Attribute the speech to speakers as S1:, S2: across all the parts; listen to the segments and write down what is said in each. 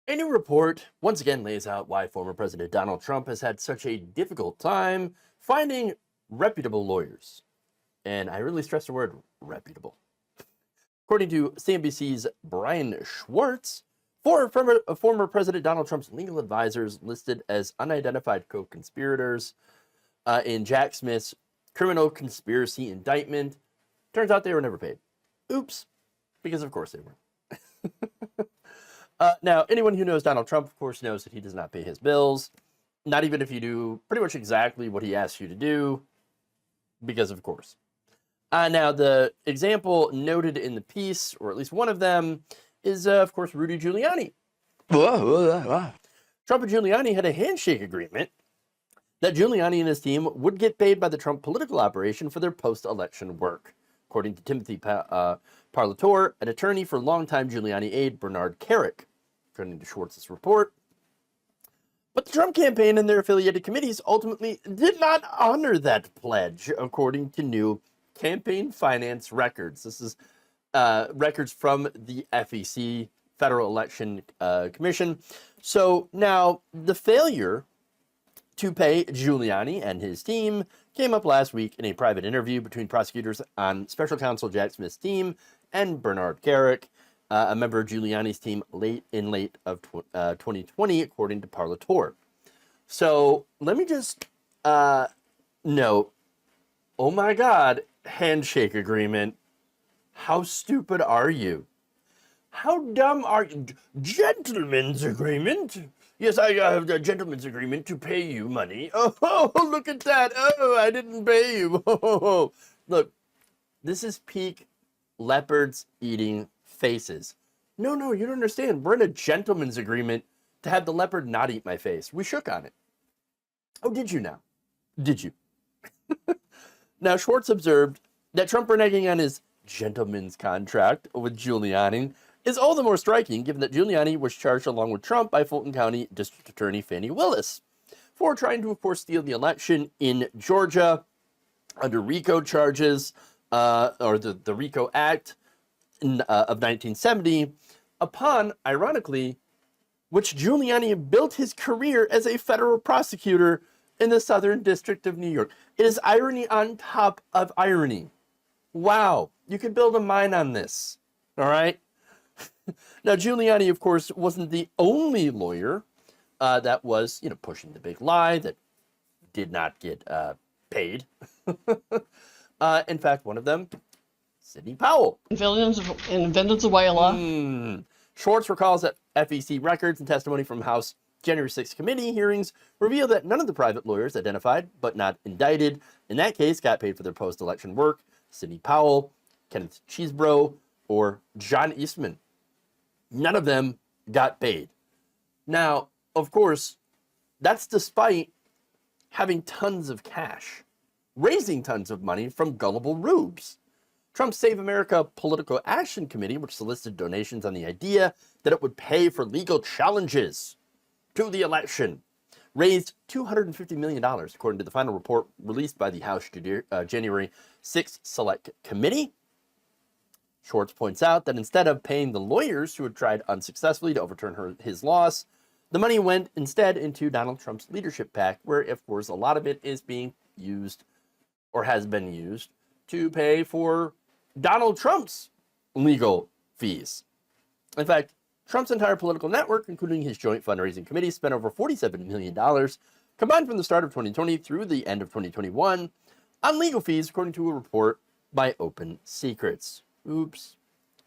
S1: A new report once again lays out why former President Donald Trump has had such a difficult time finding reputable lawyers. And I really stress the word reputable. According to CNBC's Brian Schwartz, former President Donald Trump's legal advisors listed as unidentified co-conspirators in Jack Smith's criminal conspiracy indictment. Turns out they were never paid. Oops, because of course they were. Now, anyone who knows Donald Trump, of course, knows that he does not pay his bills, not even if you do pretty much exactly what he asks you to do, because of course. Now, the example noted in the piece, or at least one of them, is, of course, Rudy Giuliani. Trump and Giuliani had a handshake agreement that Giuliani and his team would get paid by the Trump political operation for their post-election work, according to Timothy Parlatore, an attorney for longtime Giuliani aide Bernard Kerik, according to Schwartz's report. But the Trump campaign and their affiliated committees ultimately did not honor that pledge, according to new campaign finance records. This is records from the FEC, Federal Election Commission. So now the failure to pay Giuliani and his team came up last week in a private interview between prosecutors on special counsel Jack Smith's team and Bernard Kerik, a member of Giuliani's team late of 2020, according to Parlatore. So let me just note, oh my God, handshake agreement. How stupid are you? How dumb are you? Gentleman's agreement? Yes, I have a gentleman's agreement to pay you money. Oh, look at that. Oh, I didn't pay you. Oh, look, this is peak leopards eating faces. No, you don't understand. We're in a gentleman's agreement to have the leopard not eat my face. We shook on it. Oh, did you now? Did you? Now, Schwartz observed that Trump reneging on his gentleman's contract with Giuliani is all the more striking given that Giuliani was charged along with Trump by Fulton County District Attorney Fani Willis for trying to, of course, steal the election in Georgia under RICO charges, or the RICO Act of 1970, upon, ironically, which Giuliani built his career as a federal prosecutor in the Southern District of New York. It is irony on top of irony. Wow, you could build a mine on this, all right? Now, Giuliani, of course, wasn't the only lawyer that was, pushing the big lie that did not get paid. In fact, one of them, Sidney Powell.
S2: In Venezuela.
S1: Schwartz recalls that FEC records and testimony from House January 6th committee hearings reveal that none of the private lawyers identified but not indicted in that case got paid for their post-election work. Sidney Powell, Kenneth Chesebro, or John Eastman. None of them got paid. Now, of course, that's despite having tons of cash, raising tons of money from gullible rubes. Trump's Save America Political Action Committee, which solicited donations on the idea that it would pay for legal challenges to the election, raised $250 million, according to the final report released by the House January 6th Select Committee. Schwartz points out that instead of paying the lawyers who had tried unsuccessfully to overturn his loss, the money went instead into Donald Trump's leadership PAC, where, of course, a lot of it is being used, or has been used, to pay for Donald Trump's legal fees. In fact, Trump's entire political network, including his joint fundraising committee, spent over $47 million combined from the start of 2020 through the end of 2021 on legal fees, according to a report by Open Secrets. Oops.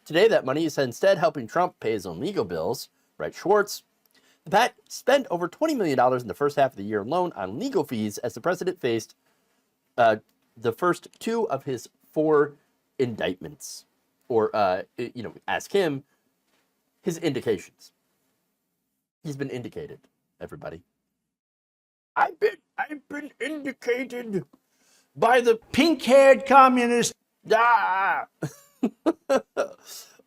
S1: Today, that money is instead helping Trump pay his own legal bills, writes Schwartz. The PAC spent over $20 million in the first half of the year alone on legal fees as the president faced the first two of his 4 indictments, or, ask him, his indications. He's been indicated, everybody. I've been indicated by the pink-haired communist. Ah!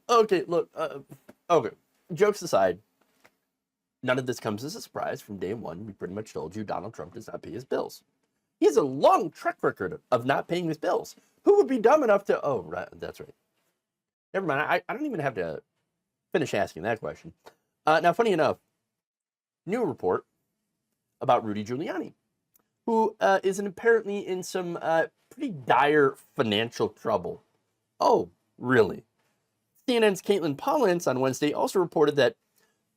S1: Okay, look, okay, jokes aside, none of this comes as a surprise. From day one, we pretty much told you Donald Trump does not pay his bills. He has a long track record of not paying his bills. Who would be dumb enough to, right, that's right. Never mind, I don't even have to finish asking that question. Now, funny enough, new report about Rudy Giuliani, who is apparently in some pretty dire financial trouble. Oh, really? CNN's Caitlin Pollance on Wednesday also reported that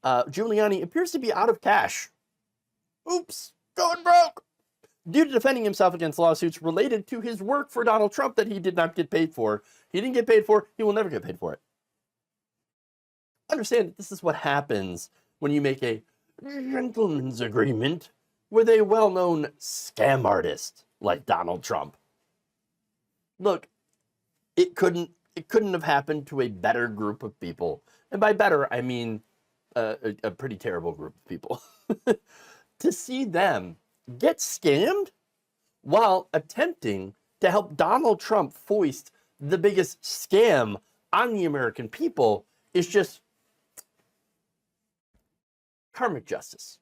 S1: Giuliani appears to be out of cash. Oops, going broke! Due to defending himself against lawsuits related to his work for Donald Trump that he did not get paid for. He didn't get paid for, he will never get paid for it. Understand that this is what happens when you make a gentleman's agreement with a well-known scam artist like Donald Trump. Look, it couldn't have happened to a better group of people. And by better, I mean a pretty terrible group of people. To see them get scammed while attempting to help Donald Trump foist the biggest scam on the American people is just karmic justice.